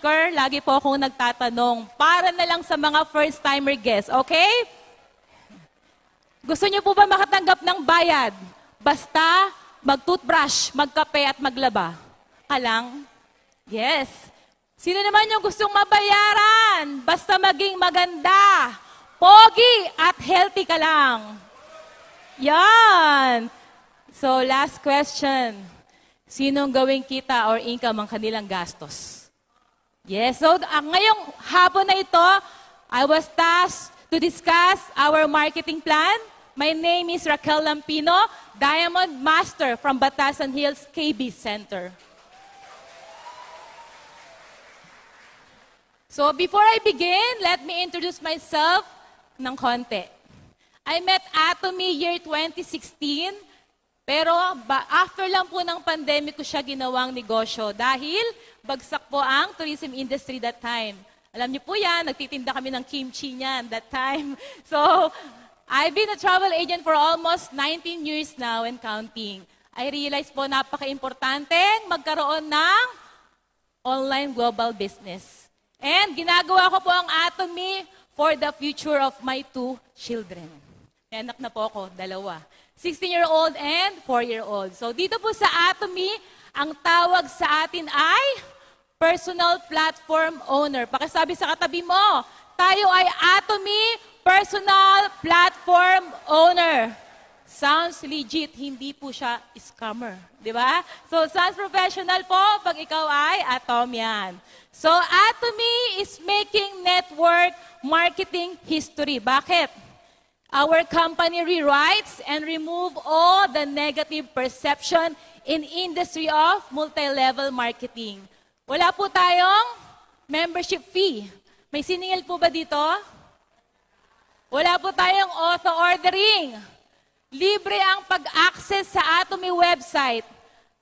speaker, lagi po akong nagtatanong. Para na lang sa mga first-timer guests, okay? Gusto niyo po ba makatanggap ng bayad? Basta mag-toothbrush, magkape at maglaba. Kalang? Yes. Sino naman yung gustong mabayaran? Basta maging maganda, pogi at healthy ka lang. Yan. So, last question. Sinong gawing kita or income ang kanilang gastos? Yes. So, ngayong hapon na ito, I was tasked to discuss our marketing plan. My name is Raquel Lampino, Diamond Master from Batasan Hills KB Center. So before I begin, let me introduce myself ng konti. I met Atomy year 2016, pero after lang po ng pandemic ko siya ginawang negosyo dahil bagsak po ang tourism industry that time. Alam niyo po yan, nagtitinda kami ng kimchi niyan that time. So, I've been a travel agent for almost 19 years now and counting. I realized po napaka-importante magkaroon ng online global business. And ginagawa ko po ang Atomy for the future of my 2 children. May anak na po ako, 2. 16-year-old and 4-year-old. So dito po sa Atomy, ang tawag sa atin ay Personal Platform Owner. Pakisabi sa katabi mo, tayo ay Atomy Personal Platform Owner. Sounds legit, hindi po siya scammer. Di ba? So, sounds professional po pag ikaw ay Atomian. So, Atomy is making network marketing history. Bakit? Our company rewrites and remove all the negative perception in industry of multi-level marketing. Wala po tayong membership fee. May siningil po ba dito? Wala po tayong auto-ordering. Libre ang pag-access sa Atomy website.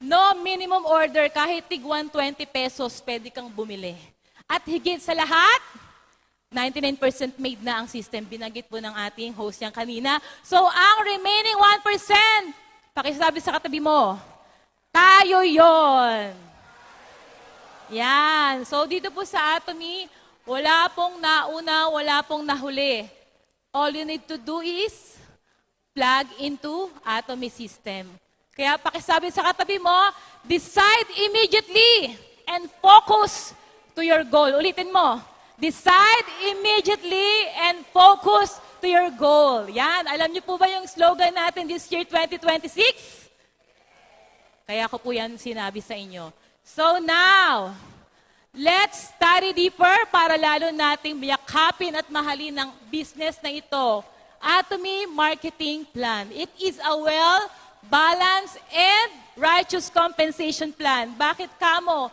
No minimum order, kahit tig 120 pesos, pwede kang bumili. At higit sa lahat, 99% made na ang system. Binanggit po ng ating host yan kanina. So, ang remaining 1%, pakisabi sa katabi mo, tayo yon. Yan. So, dito po sa Atomy, wala pong nauna, wala pong nahuli. All you need to do is plug into Atomy system. Kaya pakisabi sa katabi mo, decide immediately and focus to your goal. Ulitin mo, decide immediately and focus to your goal. Yan, alam niyo po ba yung slogan natin this year 2026? Kaya ko po yan sinabi sa inyo. So now, let's study deeper para lalo nating yakapin at mahalin ang business na ito. Atomy Marketing Plan. It is a well-balanced and righteous compensation plan. Bakit kamo?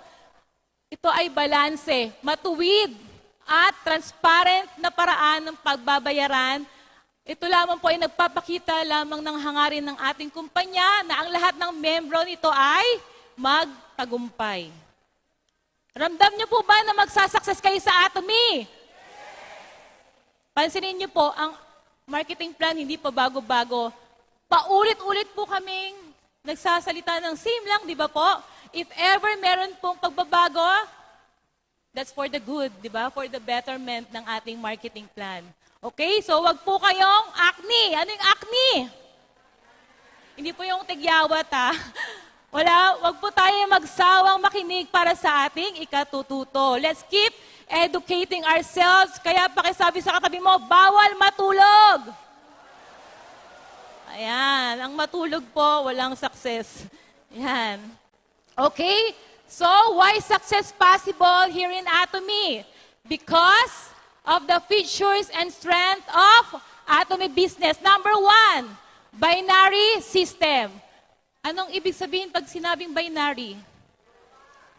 Ito ay balanse, matuwid at transparent na paraan ng pagbabayaran. Ito lamang po ay nagpapakita lamang ng hangarin ng ating kumpanya na ang lahat ng membro nito ay magtagumpay. Ramdam niyo po ba na magsasucess kayo sa Atomy? Pansinin niyo po, ang marketing plan hindi pa bago-bago. Paulit-ulit po kaming nagsasalita ng same lang, di ba po? If ever meron pong pagbabago, that's for the good, di ba? For the betterment ng ating marketing plan. Okay? So, wag po kayong acne. Ano yung acne? Hindi po yung tigyawat, ha? Wag po tayo magsawang makinig para sa ating ikatututo. Let's keep educating ourselves. Kaya pakisabi sa katabi mo, bawal matulog. Ayan, ang matulog po, walang success. Ayan. Okay, so why success possible here in Atomy? Because of the features and strength of Atomy business. Number 1, binary system. Anong ibig sabihin pag sinabing binary?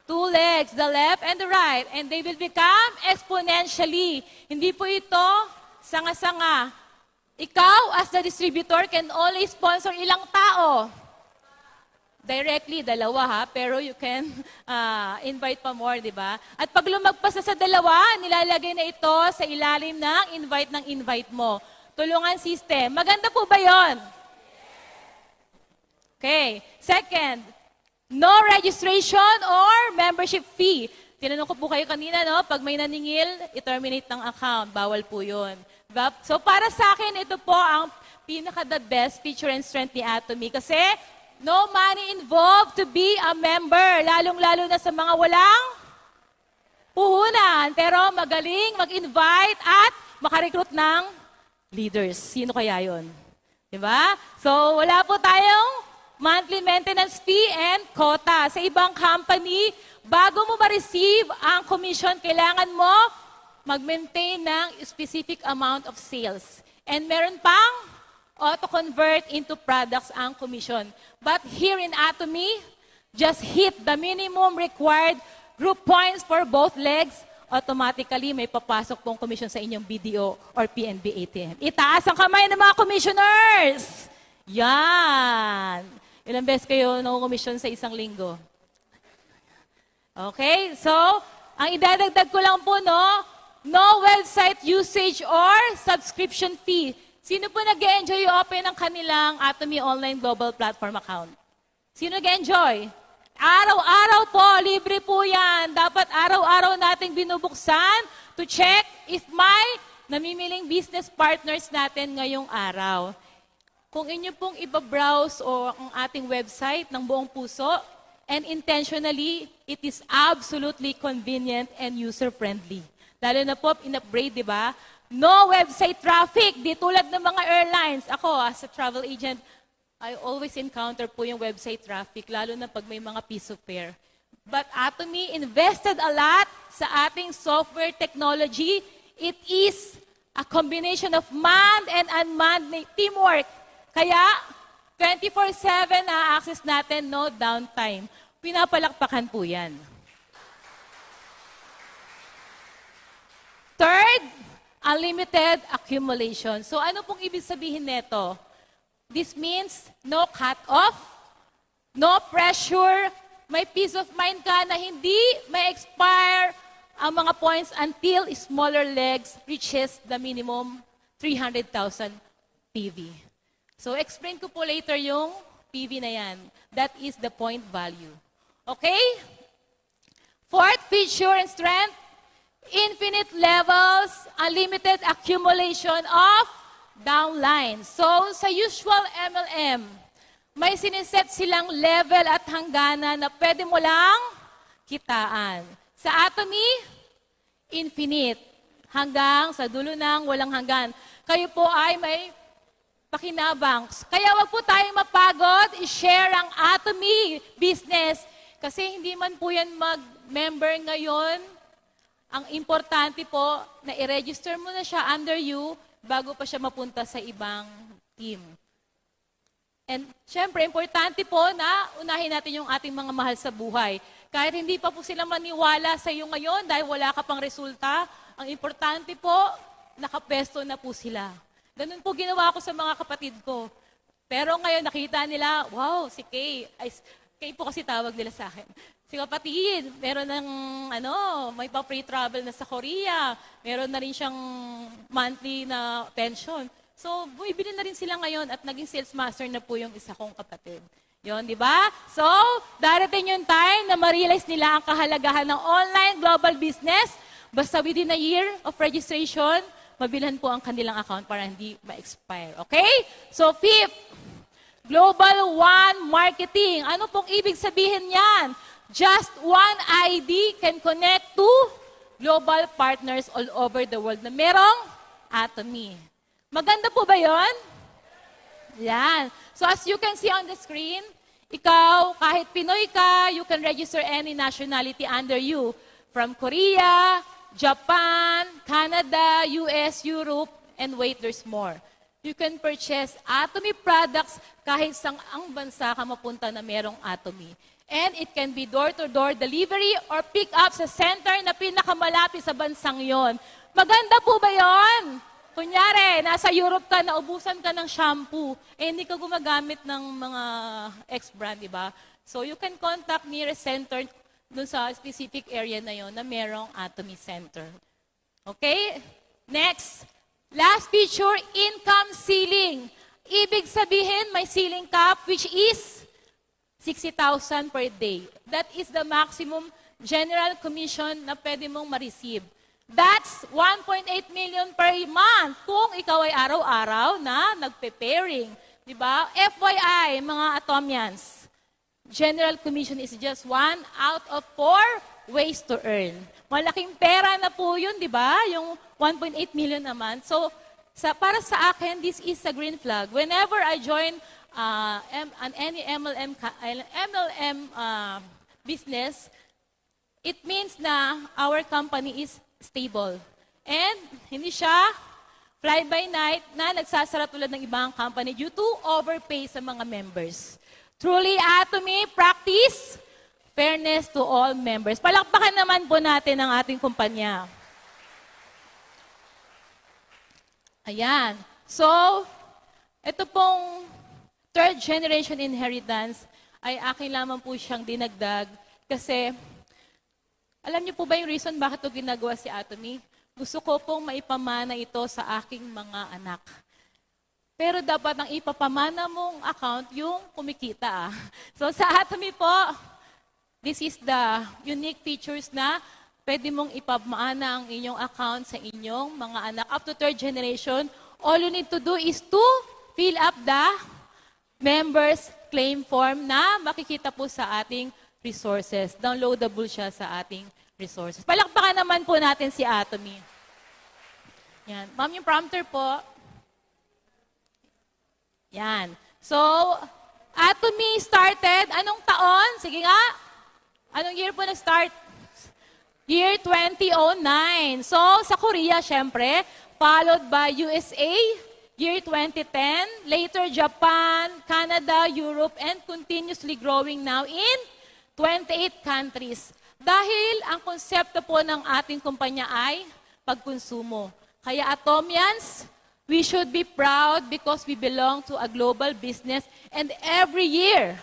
2 legs, the left and the right, and they will become exponentially. Hindi po ito sanga-sanga. Ikaw, as the distributor, can only sponsor ilang tao. Directly, 2 ha, pero you can invite pa more, di ba? At pag lumagpas na sa 2, nilalagay na ito sa ilalim ng invite mo. Tulungan system. Maganda po ba yon? Okay. Second, no registration or membership fee. Tinanong ko po kayo kanina, no? Pag may naningil, i-terminate ng account. Bawal po yun. Diba? So para sa akin, ito po ang pinaka-the best feature and strength ni Atomy. Kasi no money involved to be a member. Lalong-lalo na sa mga walang puhunan. Pero magaling mag-invite at makarecruit ng leaders. Sino kaya yun? Diba? So wala po tayong monthly maintenance fee and quota. Sa ibang company, bago mo ma-receive ang commission, kailangan mo mag-maintain ng specific amount of sales. And meron pang auto-convert into products ang commission. But here in Atomy, just hit the minimum required group points for both legs, automatically may papasok pong commission sa inyong BDO or PNB ATM. Itaas ang kamay ng mga commissioners! Yan! Ilang beses kayo nang-commission sa isang linggo? Okay, so, ang idadagdag ko lang po, no website usage or subscription fee. Sino po nag-enjoy i-open ang kanilang Atomy Online Global Platform account? Sino nag-enjoy? Araw-araw po, libre po yan. Dapat araw-araw nating binubuksan to check if may namimiling business partners natin ngayong araw. Kung inyo pong ibabrowse o ang ating website ng buong puso, and intentionally, it is absolutely convenient and user-friendly. Lalo na po, in-upgrade, di ba? No website traffic, di tulad ng mga airlines. Ako, as a travel agent, I always encounter po yung website traffic, lalo na pag may mga piece of fare. But Atomy invested a lot sa ating software technology. It is a combination of manned and unmanned teamwork. Kaya, 24/7 na access natin, no downtime. Pinapalakpakan po yan. Third, unlimited accumulation. So ano pong ibig sabihin nito? This means no cut-off, no pressure, may peace of mind ka na hindi may expire ang mga points until smaller legs reaches the minimum 300,000 PV. So explain ko po later yung PV na yan. That is the point value. Okay? Fourth feature and strength, infinite levels, unlimited accumulation of downlines. So, sa usual MLM, may siniset silang level at hangganan na pwede mo lang kitaan. Sa Atomy, infinite. Hanggang sa dulo ng walang hanggan. Kayo po ay may pakinabang. Kaya wag po tayong mapagod, i-share ang Atomy business. Kasi hindi man po yan mag-member ngayon. Ang importante po na i-register mo na siya under you bago pa siya mapunta sa ibang team. And syempre, importante po na unahin natin yung ating mga mahal sa buhay. Kahit hindi pa po sila maniwala sa iyo ngayon dahil wala ka pang resulta, ang importante po, nakapesto na po sila. Ganun po ginawa ko sa mga kapatid ko. Pero ngayon nakita nila, wow, si Kay, Kay po kasi tawag nila sa akin. Si kapatid, meron ng may pa-free travel na sa Korea. Meron na rin siyang monthly na pension. So, bumibili na rin sila ngayon at naging sales master na po yung isa kong kapatid. Yon, di ba? So, darating yung time na ma-realize nila ang kahalagahan ng online global business. Basta within a year of registration, mabilhan po ang kanilang account para hindi ma-expire. Okay? So, fifth, Global One Marketing. Ano pong ibig sabihin yan? Just one ID can connect to global partners all over the world na merong Atomy. Maganda po ba yon? Yan. So as you can see on the screen, ikaw, kahit Pinoy ka, you can register any nationality under you. From Korea, Japan, Canada, US, Europe, and wait, there's more. You can purchase Atomy products kahit sang ang bansa ka mapunta na merong Atomy. And it can be door-to-door delivery or pick up sa center na pinakamalapit sa bansang yon. Maganda po ba yon? Kunyari, nasa Europe ka, naubusan ka ng shampoo, hindi ka gumagamit ng mga ex-brand, di ba? So you can contact nearest center dun sa specific area na yon na merong Atomy Center. Okay? Next. Last feature, income ceiling. Ibig sabihin, may ceiling cap which is 60,000 per day. That is the maximum general commission na pwede mong ma-receive. That's 1.8 million per month kung ikaw ay araw-araw na nagpe-pairing. Diba? FYI, mga Atomians, general commission is just 1 out of 4 ways to earn. Malaking pera na po yun, di ba? Yung 1.8 million a month. So, para sa akin, this is a green flag. Whenever I join any MLM business, it means na our company is stable. And hindi siya fly-by-night na nagsasara tulad ng ibang company due to overpay sa mga members. Truly, Atomy, practice fairness to all members. Palakpakan naman po natin ang ating kumpanya. Ayan. So, ito pong third generation inheritance ay akin lamang po siyang dinagdag kasi alam niyo po ba yung reason bakit ito ginagawa si Atomy? Gusto ko pong maipamana ito sa aking mga anak. Pero dapat ang ipapamana mong account yung kumikita. So sa Atomy po, this is the unique features na pwede mong ipamana ang inyong account sa inyong mga anak up to third generation. All you need to do is to fill up the members claim form na makikita po sa ating resources. Downloadable siya sa ating resources. Palakpakan naman po natin si Atomy. Yan. Ma'am, yung prompter po. Yan. So, Atomy started, anong taon? Sige nga. Anong year po nag-start? Year 2009. So, sa Korea, syempre, followed by USA, year 2010, later Japan, Canada, Europe, and continuously growing now in 28 countries. Dahil ang konsepto po ng ating kumpanya ay pagkonsumo. Kaya Atomians, we should be proud because we belong to a global business and every year,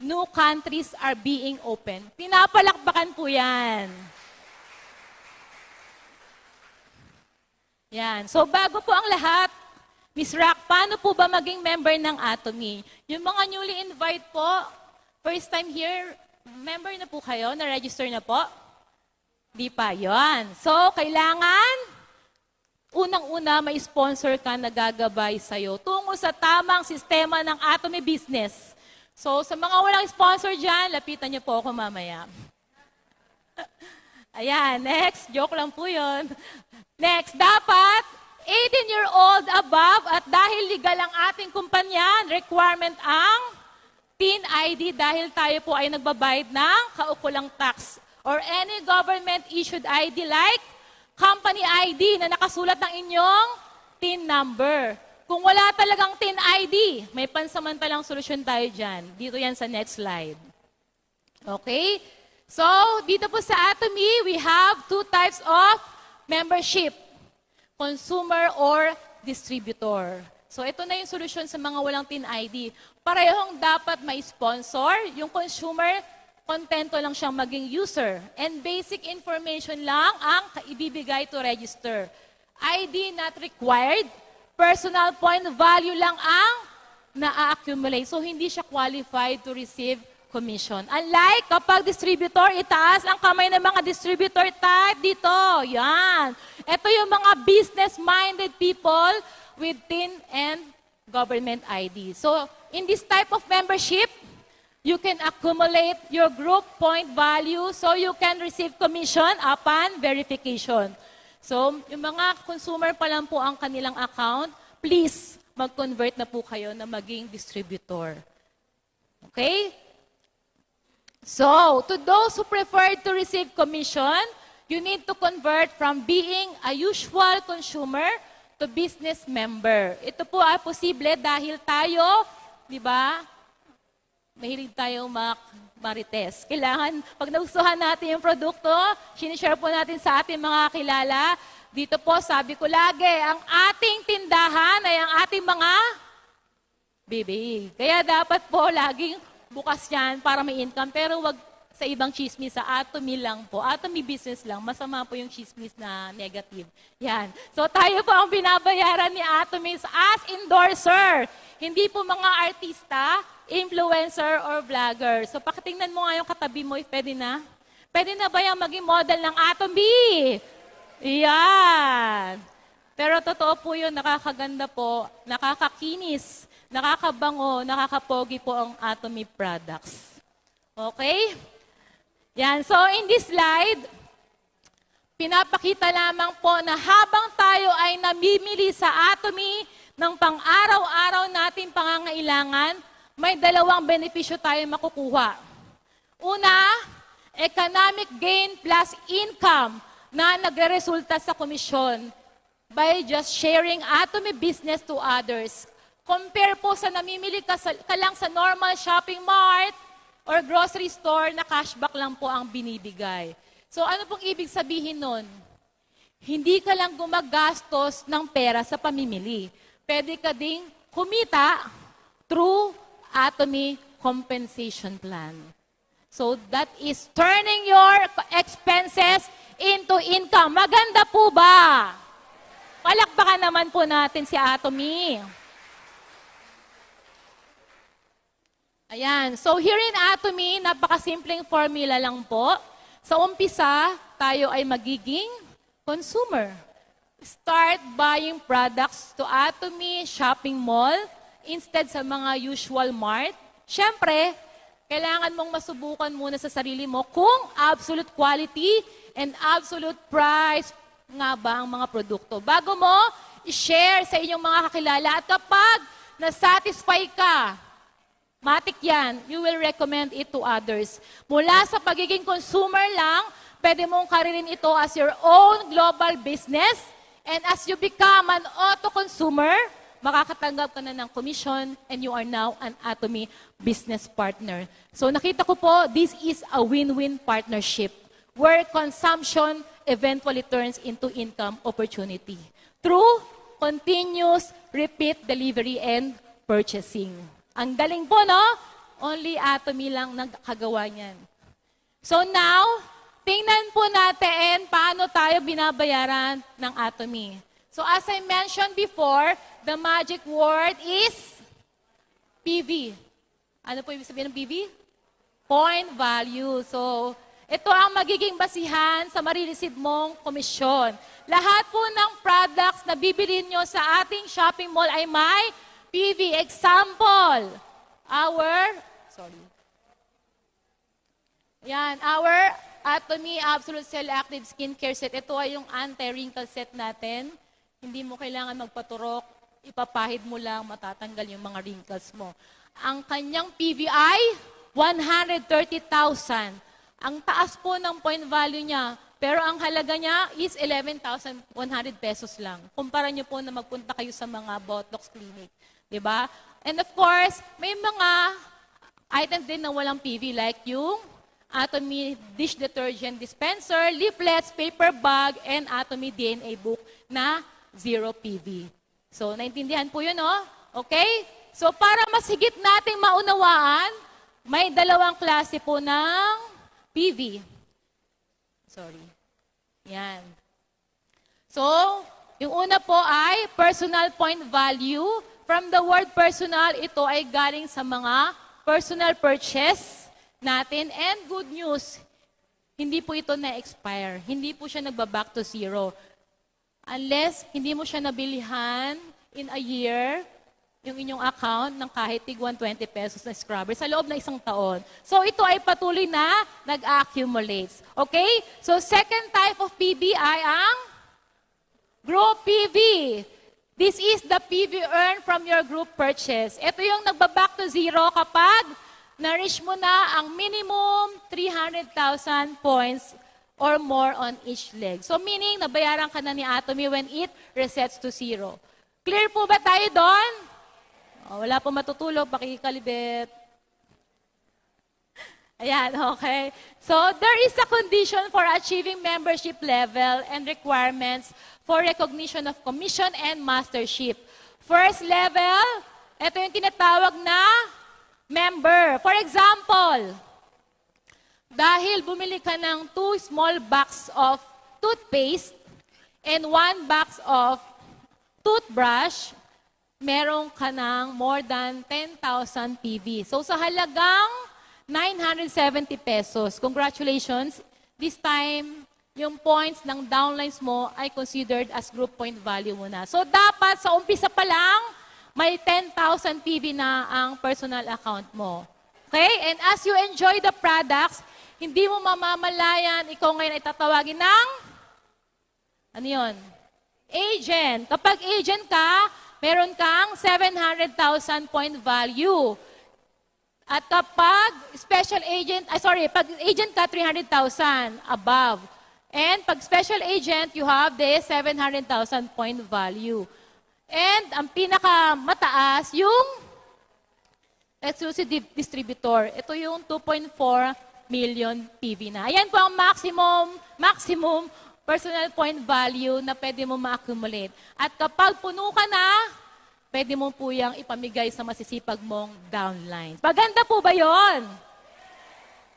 new countries are being opened. Pinapalakpakan po yan. Yan. So bago po ang lahat, Ms. Rack, paano po ba maging member ng Atomy? Yung mga newly invite po, first time here, member na po kayo? Na-register na po? Di pa, yon. So, kailangan, unang-una, may sponsor ka na gagabay sa'yo tungo sa tamang sistema ng Atomy business. So, sa mga walang sponsor dyan, lapitan niyo po ako mamaya. Ayan, next. Joke lang po yun. Next, dapat 18-year-old above at dahil legal ang ating kumpanya, requirement ang TIN ID dahil tayo po ay nagbabayad ng kaukulang tax or any government-issued ID like company ID na nakasulat ng inyong TIN number. Kung wala talagang TIN ID, may pansamantalang solusyon tayo dyan. Dito yan sa next slide. Okay? So, dito po sa Atomy, we have two types of membership. Consumer or distributor. So, ito na yung solusyon sa mga walang TIN ID. Parehong dapat may sponsor. Yung consumer, kontento lang siyang maging user. And basic information lang ang ibibigay to register. ID not required. Personal point value lang ang na-accumulate. So, hindi siya qualified to receive commission. Unlike kapag distributor, itaas ang kamay ng mga distributor type dito. Yan. Ito yung mga business-minded people with TIN and government ID. So, in this type of membership, you can accumulate your group point value so you can receive commission upon verification. So, yung mga consumer pa lang po ang kanilang account, please, mag-convert na po kayo na maging distributor. Okay? So, to those who prefer to receive commission, you need to convert from being a usual consumer to business member. Ito po ay posible dahil tayo, di ba, mahilig tayong marites. Kailangan, pag nagustuhan natin yung produkto, sinishare po natin sa ating mga kilala. Dito po, sabi ko lagi, ang ating tindahan ay ang ating mga bibig. Kaya dapat po laging bukas yan para may income. Pero wag sa ibang chismis, sa Atomy lang po. Atomy business lang. Masama po yung chismis na negative. Yan. So tayo po ang binabayaran ni Atomy as endorser. Hindi po mga artista, influencer, or vlogger. So pakitingnan mo nga yung katabi mo, if pwede na. Pwede na ba yung maging model ng Atomy? Iyan. Pero totoo po yun, nakakaganda po, nakakakinis, nakakabango, nakakapogi po ang Atomy products. Okay? Yan. So in this slide, pinapakita lamang po na habang tayo ay namimili sa Atomy ng pang-araw-araw nating pangangailangan, may dalawang benepisyo tayo makukuha. Una, economic gain plus income na nagre-resulta sa komisyon by just sharing Atomy business to others. Compare po sa namimili ka lang sa normal shopping mart or grocery store na cashback lang po ang binibigay. So ano pong ibig sabihin nun? Hindi ka lang gumagastos ng pera sa pamimili. Pwede ka ding kumita through Atomy compensation plan. So that is turning your expenses into income. Maganda po ba? Palakpakan naman po natin si Atomy. Ayan. So here in Atomy, napakasimpleng formula lang po. Sa umpisa, tayo ay magiging consumer. Start buying products to Atomy shopping mall instead sa mga usual mart. Siyempre, kailangan mong masubukan muna sa sarili mo kung absolute quality and absolute price nga ba ang mga produkto. Bago mo i-share sa inyong mga kakilala at kapag na-satisfy ka, matik yan, you will recommend it to others. Mula sa pagiging consumer lang, pwede mong karirin ito as your own global business. And as you become an auto-consumer, makakatanggap ka na ng commission and you are now an Atomy business partner. So nakita ko po, this is a win-win partnership where consumption eventually turns into income opportunity through continuous repeat delivery and purchasing. Ang galing po, no? Only Atomy lang nagkagawa niyan. So now, tingnan po natin paano tayo binabayaran ng Atomy. So as I mentioned before, the magic word is PV. Ano po ibig sabihin ng PV? Point value. So, ito ang magiging basihan sa marireceive mong komisyon. Lahat po ng products na bibili nyo sa ating shopping mall ay may PV. Example, our Atomy Absolute Cell Active Skincare Set. Ito ay yung anti-wrinkle set natin. Hindi mo kailangan magpaturok, ipapahid mo lang, matatanggal yung mga wrinkles mo. Ang kanyang PV ay 130,000. Ang taas po ng point value niya, pero ang halaga niya is 11,100 pesos lang. Kumpara niyo po na magpunta kayo sa mga Botox clinic. Diba? And of course, may mga items din na walang PV like yung Atomy dish detergent dispenser, leaflets, paper bag, and Atomy DNA book na zero PV. So, naintindihan po yun, no? Okay? So, para mas higit nating maunawaan, may dalawang klase po ng PV. Yan. So, yung una po ay personal point value. From the word personal, ito ay galing sa mga personal purchase natin. And good news, hindi po ito na-expire. Hindi po siya nagba-back to zero. Unless hindi mo siya nabilihan in a year, yung inyong account ng kahit tig 120 pesos na scrubber sa loob ng isang taon. So ito ay patuloy na nag-accumulates. Okay? So second type of PV ay ang group PV. This is the PV earned from your group purchase. Ito yung nagba-back to zero kapag na-reach mo na ang minimum 300,000 points or more on each leg. So meaning, nabayaran ka na ni Atomy when it resets to zero. Clear po ba tayo doon? Oh, wala po matutulog, pakikalibet. Ayan, okay. So, there is a condition for achieving membership level and requirements for recognition of commission and mastership. First level, ito yung tinatawag na member. For example, dahil bumili ka ng 2 small box of toothpaste and 1 box of toothbrush, meron ka ng more than 10,000 PV. So, sa halagang 970 pesos. Congratulations. this time, yung points ng downlines mo ay considered as group point value mo na. So dapat sa umpisa pa lang, may 10,000 PV na ang personal account mo. Okay? And as you enjoy the products, hindi mo mamamalayan, ikaw ngayon ay tatawagin ng, ano yun? Agent. Kapag agent ka, meron kang 700,000 point value. At kapag special agent, pag agent ka, 300,000 above. And pag special agent, you have the 700,000 point value. And ang pinakamataas, yung exclusive distributor. Ito yung 2.4 million PV na. Ayan po ang maximum personal point value na pwede mo ma-accumulate. At kapag puno ka na, pwede mo po yung ipamigay sa masisipag mong downlines. Maganda po ba yon?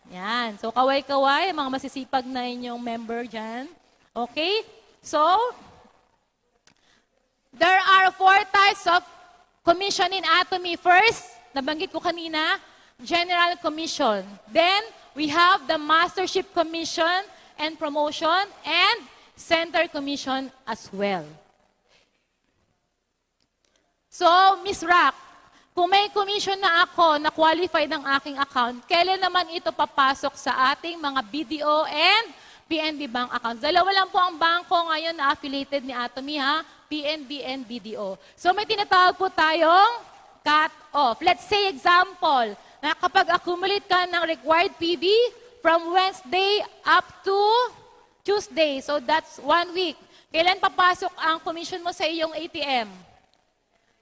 Yan. So, kaway-kaway, mga masisipag na inyong member dyan. Okay? So, there are 4 types of commission in Atomy. First, nabanggit ko kanina, General Commission. Then, we have the Mastership Commission and Promotion and Center Commission as well. So, Ms. Rack, kung may commission na ako na qualified ng aking account, kailan naman ito papasok sa ating mga BDO and PNB Bank accounts? Dalawa lang po ang bangko ngayon na affiliated ni Atomy, ha? PNB and BDO. So, may tinatawag po tayong cut-off. Let's say example, na kapag accumulate ka ng required PV from Wednesday up to Tuesday, so that's 1 week. Kailan papasok ang commission mo sa iyong ATM?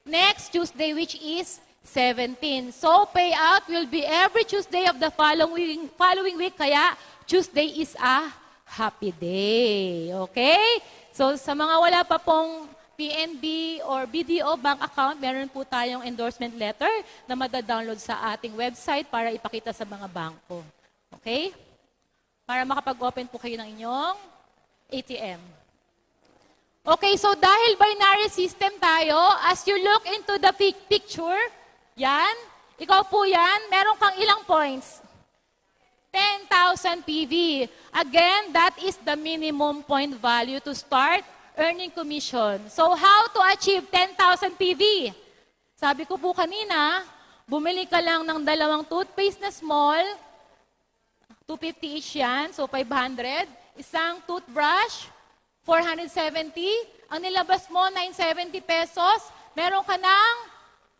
Next Tuesday, which is 17. So, payout will be every Tuesday of the following week, kaya Tuesday is a happy day. Okay? So, sa mga wala pa pong PNB or BDO bank account, meron po tayong endorsement letter na madadownload sa ating website para ipakita sa mga bangko. Okay? Para makapag-open po kayo ng inyong ATM. Okay, so dahil binary system tayo, as you look into the picture, yan, ikaw po yan, meron kang ilang points? 10,000 PV. Again, that is the minimum point value to start earning commission. So how to achieve 10,000 PV? Sabi ko po kanina, bumili ka lang ng 2 toothpaste na small, 250 each yan, so 500. Isang toothbrush, 470. Ang nilabas mo, 970 pesos. Meron ka ng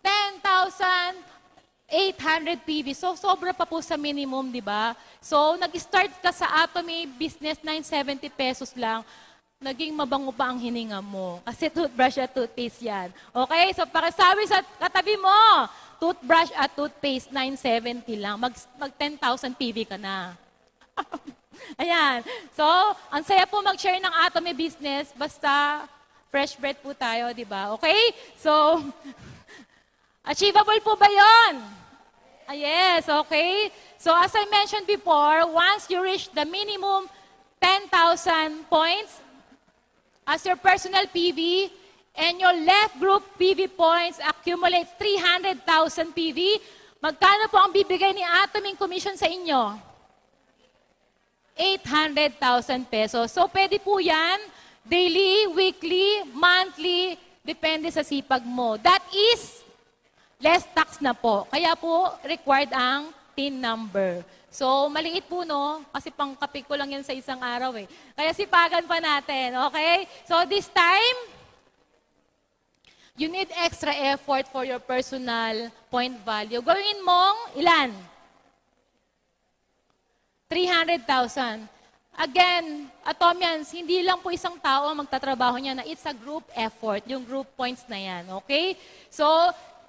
10,800 PV. So, sobra pa po sa minimum, di ba? So, nag-start ka sa Atomy business, 970 pesos lang. Naging mabango pa ang hininga mo. Kasi toothbrush at toothpaste yan. Okay? So, pakisabi sa katabi mo, toothbrush at toothpaste, 970 lang. Mag 10,000 PV ka na. Ayan. So, ang saya po mag-share ng Atomy business, basta fresh bread po tayo, di ba? Okay? So, achievable po ba yun? Yes, okay. So, as I mentioned before, once you reach the minimum 10,000 points as your personal PV, and your left group PV points accumulate 300,000 PV, magkano po ang bibigay ni Atomy commission sa inyo? 800,000 pesos. So, pwede po yan, daily, weekly, monthly, depende sa sipag mo. That is less tax na po. Kaya po, required ang TIN number. So, maliit po, no? Kasi pangkape ko lang yan sa isang araw, eh. Kaya sipagan pa natin, okay? So, this time, you need extra effort for your personal point value. Gawin mong ilan? 300,000. Again, Atomians, hindi lang po isang tao ang magtatrabaho niya na it's a group effort, yung group points na yan, okay? So,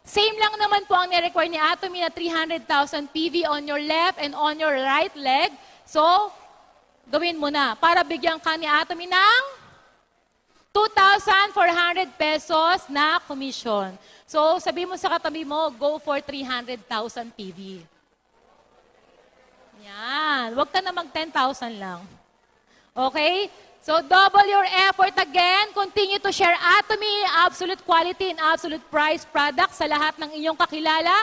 same lang naman po ang nirequire ni Atomy na 300,000 PV on your left and on your right leg. So, gawin mo na para bigyan ka ni Atomy ng 2,400 pesos na commission. So, sabi mo sa katabi mo, go for 300,000 PV. Yan. Huwag ka na mag 10,000 lang. Okay? So, double your effort again. Continue to share Atomy, absolute quality and absolute price products sa lahat ng inyong kakilala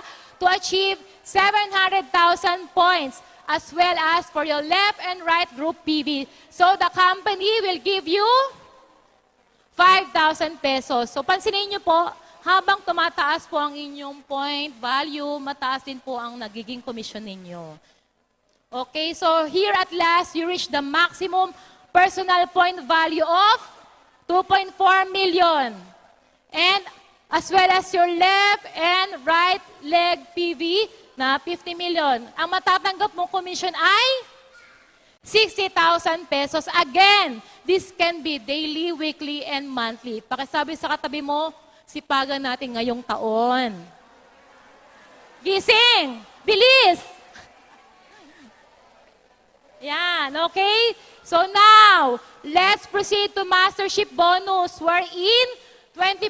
to achieve 700,000 points. as well as for your left and right group PV. So the company will give you 5,000 pesos. So pansinin niyo po, habang tumataas po ang inyong point value, mataas din po ang nagiging commission ninyo. Okay, so here at last, you reach the maximum personal point value of 2.4 million. And as well as your left and right leg PV na 50 million. Ang matatanggap mong commission ay 60,000 pesos. Again, this can be daily, weekly, and monthly. Pakisabi sa katabi mo, sipagan natin ngayong taon. Gising! Bilis! Yan, okay? So now, let's proceed to mastership bonus wherein 20%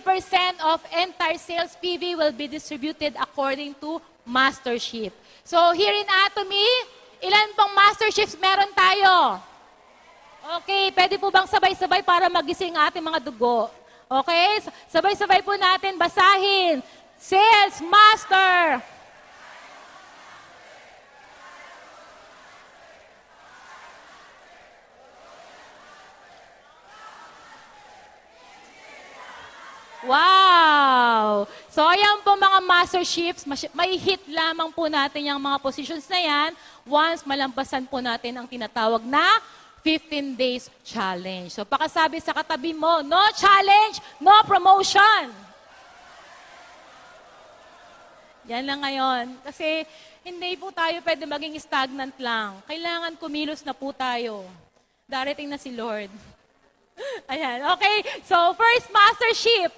of entire sales PV will be distributed according to mastership. So here in Atomy, ilan pang masterships meron tayo? Okay, pwede po bang sabay-sabay para magising ating mga dugo? Okay, sabay-sabay po natin basahin. Sales Master. Wow! So, ayan po mga masterships, may hit lamang po natin yung mga positions na yan once malampasan po natin ang tinatawag na 15 days challenge. So, pakasabi sa katabi mo, no challenge, no promotion. Yan lang ngayon. Kasi hindi po tayo pwede maging stagnant lang. Kailangan kumilos na po tayo. Darating na si Lord. Ayan, okay. So, first mastership.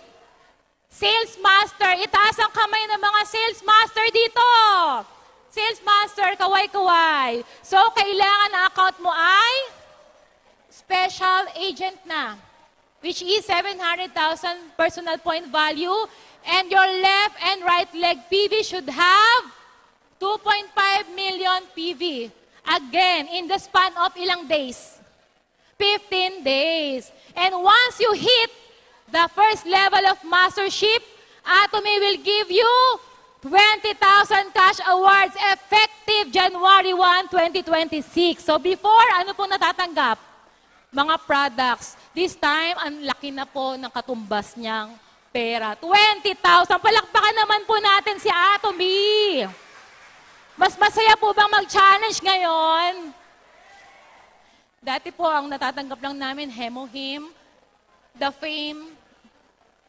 Sales Master. Itaas ang kamay ng mga Sales Master dito. Sales Master, kaway-kaway. So, kailangan na account mo ay special agent na, which is 700,000 personal point value, and your left and right leg PV should have 2.5 million PV. Again, in the span of ilang days? 15 days. And once you hit the first level of mastership, Atomy will give you 20,000 cash awards effective January 1, 2026. So before, ano pong natatanggap? Mga products. This time, ang laki na po ng katumbas niyang pera. 20,000. Palakpakan naman po natin si Atomy. Mas masaya po bang mag-challenge ngayon? Dati po, ang natatanggap lang namin, Hemohim, The Fame,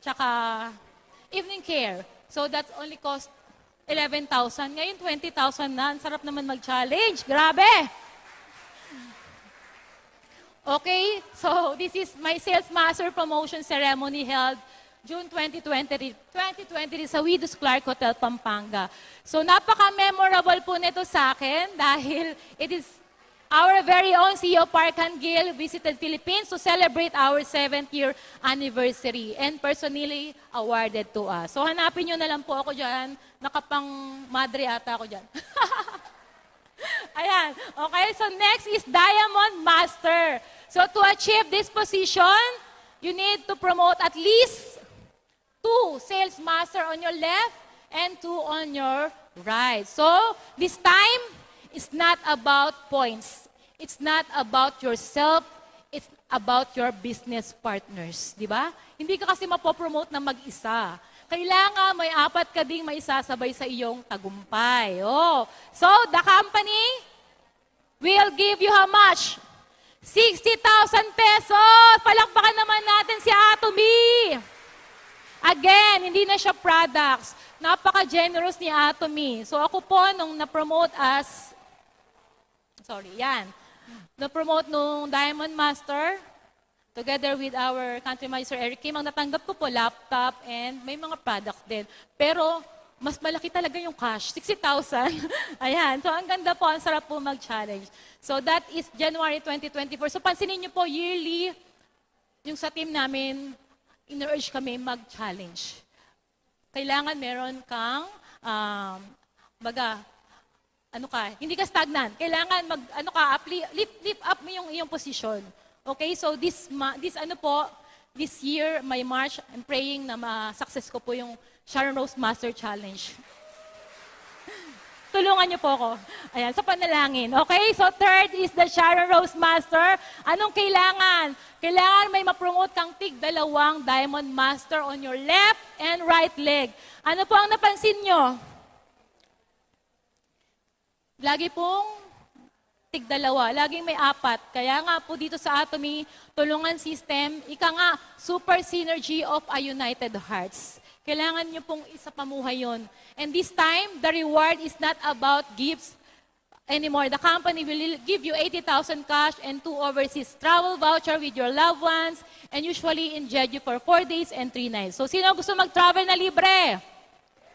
tsaka Evening Care. So that's only cost 11,000. Ngayon, 20,000 na. Ang sarap naman mag-challenge. Grabe! Okay, so this is my Sales Master Promotion Ceremony held June 2023 sa Widows Clark Hotel, Pampanga. So napaka-memorable po nito sa akin dahil it is our very own CEO Park Han-gil visited Philippines to celebrate our 7th year anniversary and personally awarded to us. So hanapin nyo na lang po ako dyan. Nakapang madre ata ako dyan. Ayan. Okay, so next is Diamond Master. So to achieve this position, you need to promote at least 2 Sales Master on your left and 2 on your right. So this time, it's not about points. It's not about yourself. It's about your business partners. Di ba? Hindi ka kasi mapopromote na mag-isa. Kailangan may 4 ka ding may isasabay sa iyong tagumpay. Oh. So, the company will give you how much? 60,000 pesos! Palakpakan naman natin si Atomy! Again, hindi na siya products. Napaka-generous ni Atomy. So ako po, nung na-promote as, na-promote nung Diamond Master, together with our country manager Eric Kim, ang natanggap ko po, laptop and may mga products din. Pero, mas malaki talaga yung cash, 60,000. Ayan, so ang ganda po, ang sarap po mag-challenge. So that is January 2024. So pansinin niyo po, yearly, yung sa team namin, in-urge kami mag-challenge. Kailangan meron kang, hindi ka stagnant. Kailangan lift up mo yung iyong position. Okay, so this year, my March, I'm praying na ma-success ko po yung Sharon Rose Master Challenge. tulungan niyo po ako. Ayan, sa panalangin. Okay, so third is the Sharon Rose Master. Anong kailangan? Kailangan may mapromote kang tig-2 Diamond Master on your left and right leg. Ano po ang napansin nyo? Lagi pong tig-2, laging may 4. Kaya nga po dito sa Atomy, tulungan system, ika nga, super synergy of a united hearts. Kailangan nyo pong isa pamuhay yun. And this time, the reward is not about gifts anymore. The company will give you 80,000 cash and 2 overseas travel voucher with your loved ones and usually inject you for 4 days and 3 nights. So, sino gusto mag-travel na libre?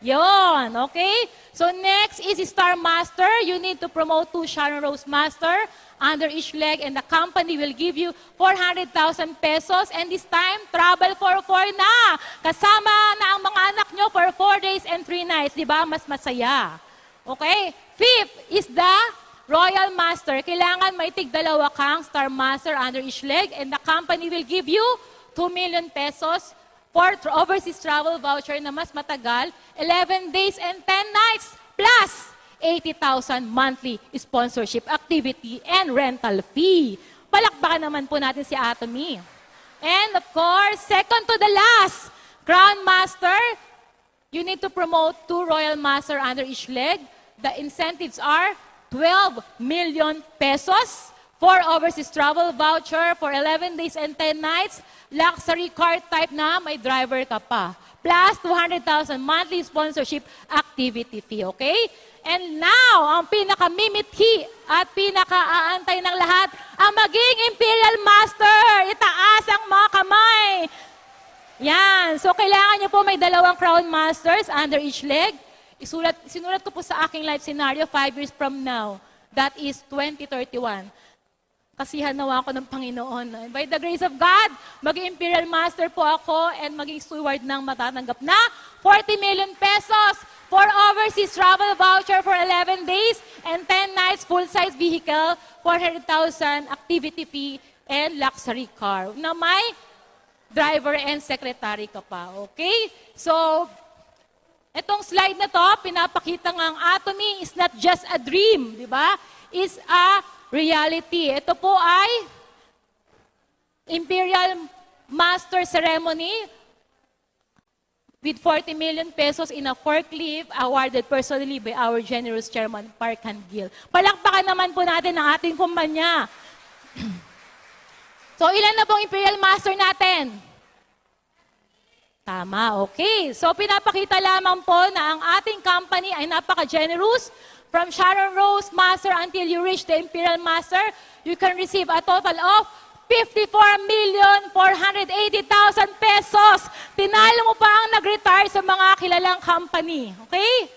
Yon, okay? So next is Star Master. You need to promote 2 Sharon Rose Master under each leg and the company will give you 400,000 pesos and this time, travel for 4 na. Kasama na ang mga anak nyo for 4 days and 3 nights. Diba? Mas masaya. Okay? Fifth is the Royal Master. Kailangan may tig-2 kang Star Master under each leg and the company will give you 2 million pesos for overseas travel voucher na mas matagal, 11 days and 10 nights, plus 80,000 monthly sponsorship activity and rental fee. Palakpakan naman po natin si Atomy. And of course, second to the last, Crown Master, you need to promote 2 Royal Master under each leg. The incentives are 12 million pesos for overseas travel voucher for 11 days and 10 nights, luxury car type na may driver ka pa, plus 200,000 monthly sponsorship activity fee, okay? And now, ang pinaka-mimithi at pinaka-aantay ng lahat, ang maging Imperial Master. Itaas ang mga kamay. Yan. So, kailangan nyo po may 2 Crown Masters under each leg. Sinulat ko po sa aking life scenario 5 years from now. That is 2031. Kasihan nawa ako ng Panginoon. By the grace of God, maging Imperial Master po ako and maging steward ng matatanggap na 40 million pesos for overseas travel voucher for 11 days and 10 nights full-size vehicle, 400,000 activity fee, and luxury car na may driver and secretary ka pa. Okay? So, etong slide na to, pinapakita nga ang Atomy is not just a dream, di ba? It's a reality. Ito po ay Imperial Master Ceremony with 40 million pesos in a forklift awarded personally by our generous chairman, Parkan Gil. Palakpakan naman po natin ang ating kumpanya. So, ilan na pong Imperial Master natin? Tama, okay. So, pinapakita lamang po na ang ating company ay napaka-generous. From Sharon Rose Master until you reach the Imperial Master, you can receive a total of 54,480,000 pesos. Tinalo mo pa ang nag-retire sa mga kilalang company. Okay?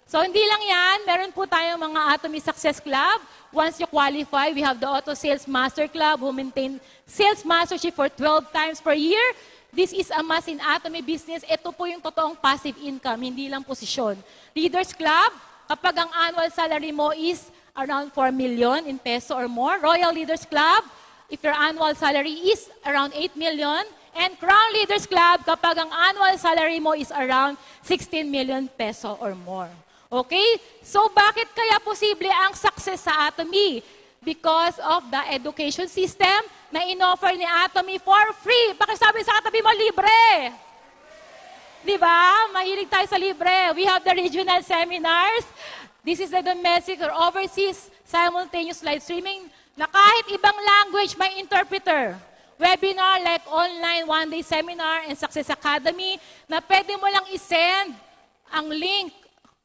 So, hindi lang yan. Meron po tayong mga Atomy Success Club. Once you qualify, we have the Auto Sales Master Club who maintain sales mastership for 12 times per year. This is a must in Atomy business. Ito po yung totoong passive income, hindi lang posisyon. Leaders Club, kapag ang annual salary mo is around 4 million in peso or more. Royal Leaders Club, if your annual salary is around 8 million. And Crown Leaders Club, kapag ang annual salary mo is around 16 million peso or more. Okay? So bakit kaya posible ang success sa Atomy? Because of the education system na inoffer ni Atomy for free. Pakisabi sa katabi mo, libre! Di ba? Mahilig tayo sa libre. We have the regional seminars. This is the domestic or overseas simultaneous live streaming na kahit ibang language may interpreter. Webinar like online one-day seminar and Success Academy na pwede mo lang isend ang link,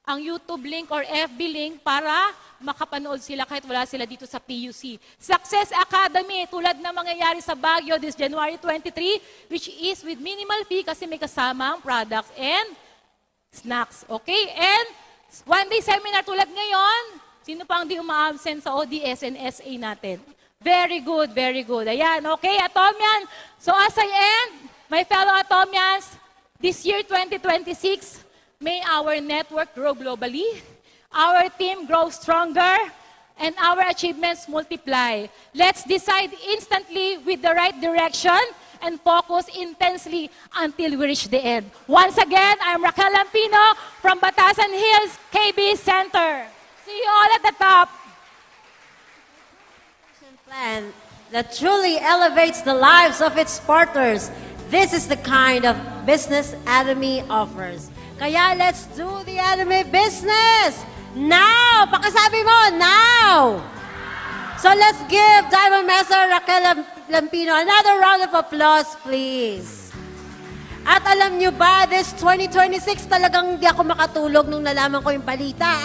ang YouTube link or FB link para makapanood sila kahit wala sila dito sa PUC. Success Academy, tulad na mangyayari sa Baguio this January 23, which is with minimal fee kasi may kasamang products and snacks. Okay? And one-day seminar tulad ngayon, sino pa ang di uma-absent sa ODS and SA natin? Very good, very good. Ayan, okay, Atomian. So as I end, my fellow Atomians, this year 2026, may our network grow globally, our team grow stronger, and our achievements multiply. Let's decide instantly with the right direction and focus intensely until we reach the end. Once again, I'm Raquel Lampino from Batasan Hills KB Center. See you all at the top. Plan that truly elevates the lives of its partners. This is the kind of business Atomy offers. Kaya let's do the Atomy business! Now! Pakisabi mo, now! So let's give Diamond Master Raquel Lampino another round of applause, please. At alam nyo ba, this 2026 talagang hindi ako makatulog nung nalaman ko yung balita.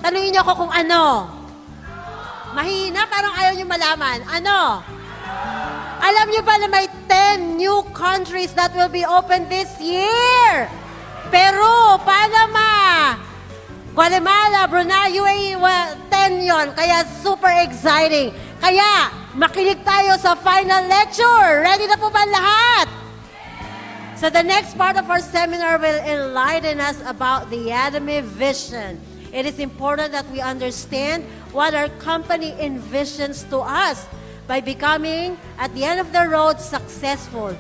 Tanungin niyo ako kung ano. Mahina, parang ayaw nyo malaman. Ano? Alam nyo ba na may 10 new countries that will be open this year? Peru, Panama, Guatemala, Brunei, UAE, 10 yon. Kaya super exciting. Kaya, makinig tayo sa final lecture. Ready na po ba lahat? So the next part of our seminar will enlighten us about the Atomy vision. It is important that we understand what our company envisions to us by becoming, at the end of the road, successful.